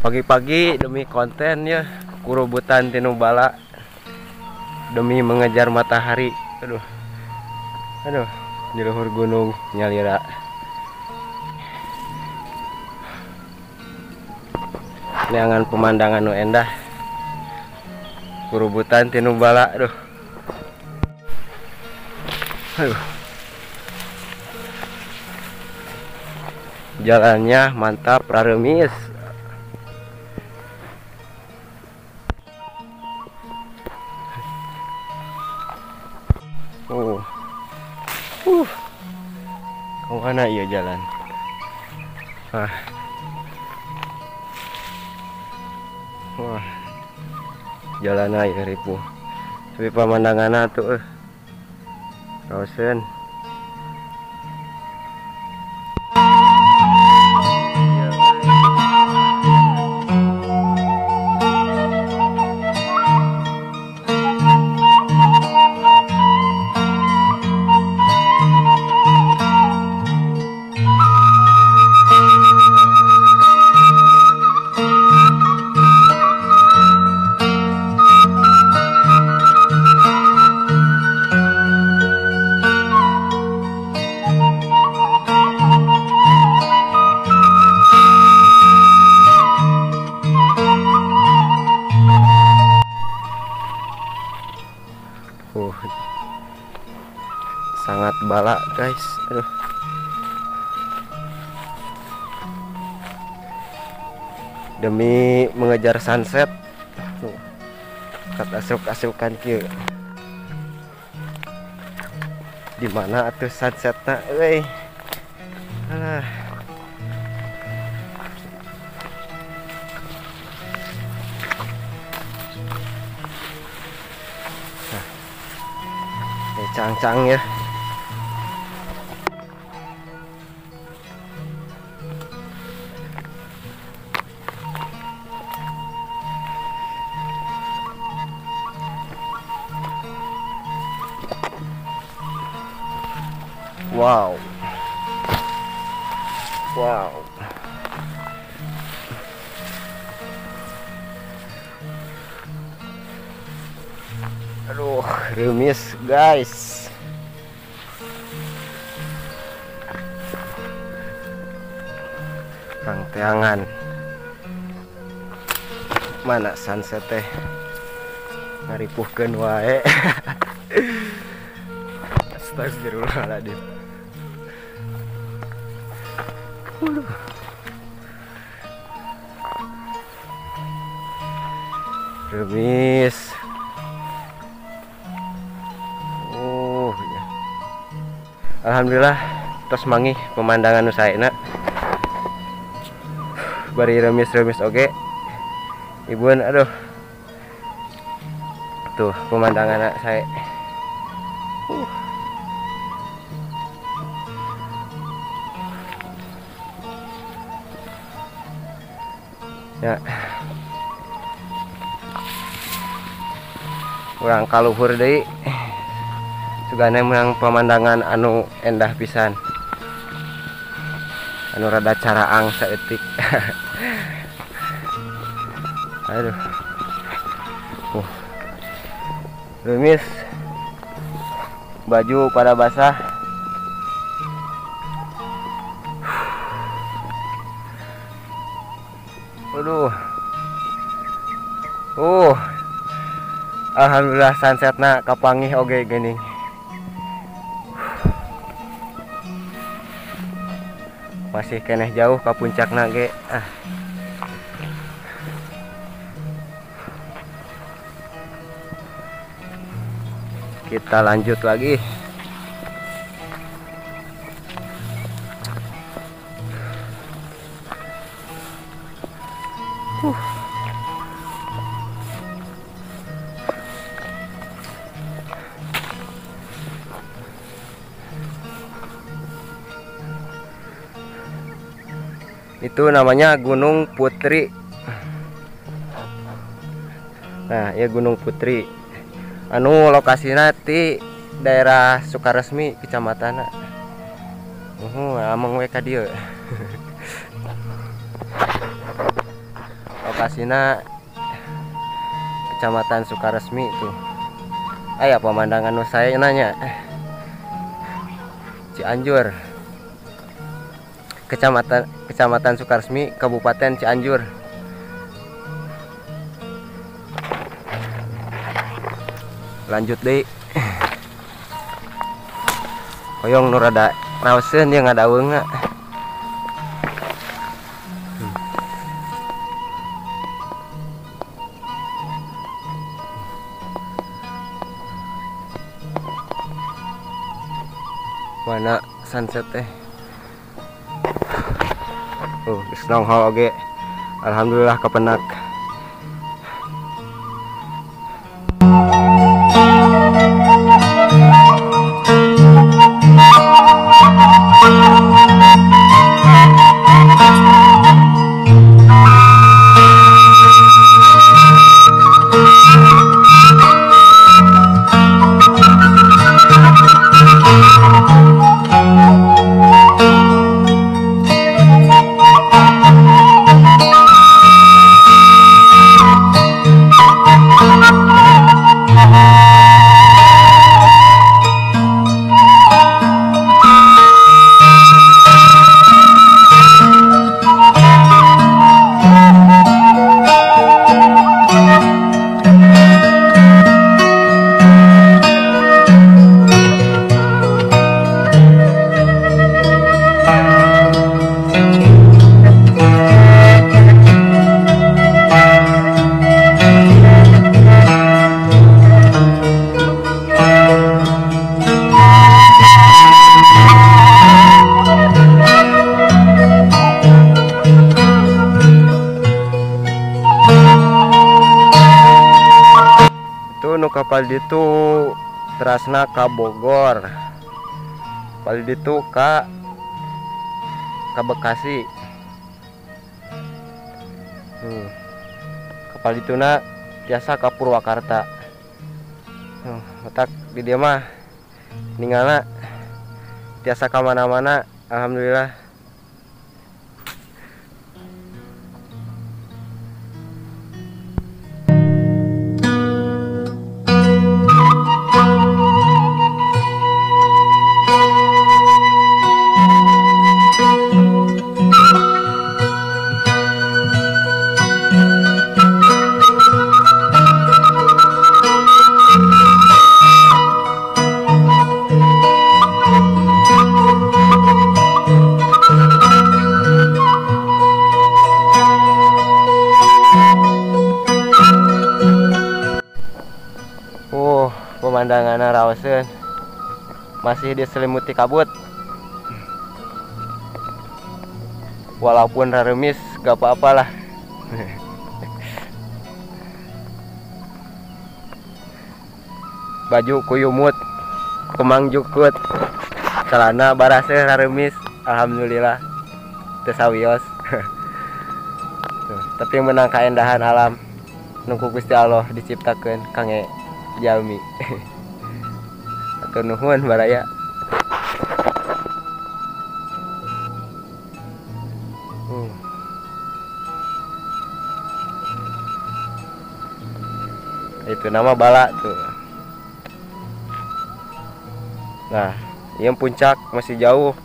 Pagi-pagi demi konten ya, kurubutan tinu bala demi mengejar matahari. Aduh, aduh, di luhur gunung Nyalira. Liangan pemandangan nu endah, kurubutan tinu bala. Aduh, aduh, jalannya mantap, raremis. Kemana iya jalan? Wah, jalan aja ribu. Tapi pemandangan tuh, Rosen. Sangat bala guys. Aduh, demi mengejar sunset kata asuk-asukan kieu. Di mana atuh sunsetna euy? Alah. Cang-cang ya. Wow, wow, aduh, remis guys. Kang teangan mana sunset teh ngaripuhkeun wae. Astagfirullahaladzim. Remis. Ya. Alhamdulillah tos manggih pemandangan usahaina. Bari remis-remis oge. Ibuan aduh. Tuh pemandangan saya. Ya. Kurang kaluhur deui. Sugana menang pemandangan anu endah pisan. Anu rada caraang saeutik. Aduh. Remis. Baju pada basah. Aduh. Alhamdulillah sunsetna kapanggih oge geuning. Masih keneh jauh ka puncakna ge. Kita lanjut lagi. Itu namanya Gunung Putri. Nah, ya Gunung Putri. Anu lokasinya di daerah Sukaresmi, kecamatan. Amang we ka dieu. lokasinya Kecamatan Sukaresmi tuh. Aya pemandangan nu saya nanya. Cianjur. Kecamatan Sukaresmi, Kabupaten Cianjur. Lanjut deh. Koyong nu rada raoseun yang ngadaweungna. Mana sunset teh. Geus nonghol oge. Alhamdulillah kepenak. Kapal ditu terasna ka Bogor, kapal ditu ka Bekasi. Kapal dituna tiasa ka Purwakarta. Otak di dia mah ninggalna tiasa ka mana-mana. Alhamdulillah. Pemandangan raoseun, masih diselimuti kabut. Walaupun raremis gak apa-apalah. Baju kuyumut, kemang jukut, celana barase raremis. Alhamdulillah teu sawios. Tapi menang kaendahan alam nungku Gusti Allah diciptakeun kange jalmi. Atur nuhun baraya. Itu nama bala tuh. Nah, yang puncak masih jauh.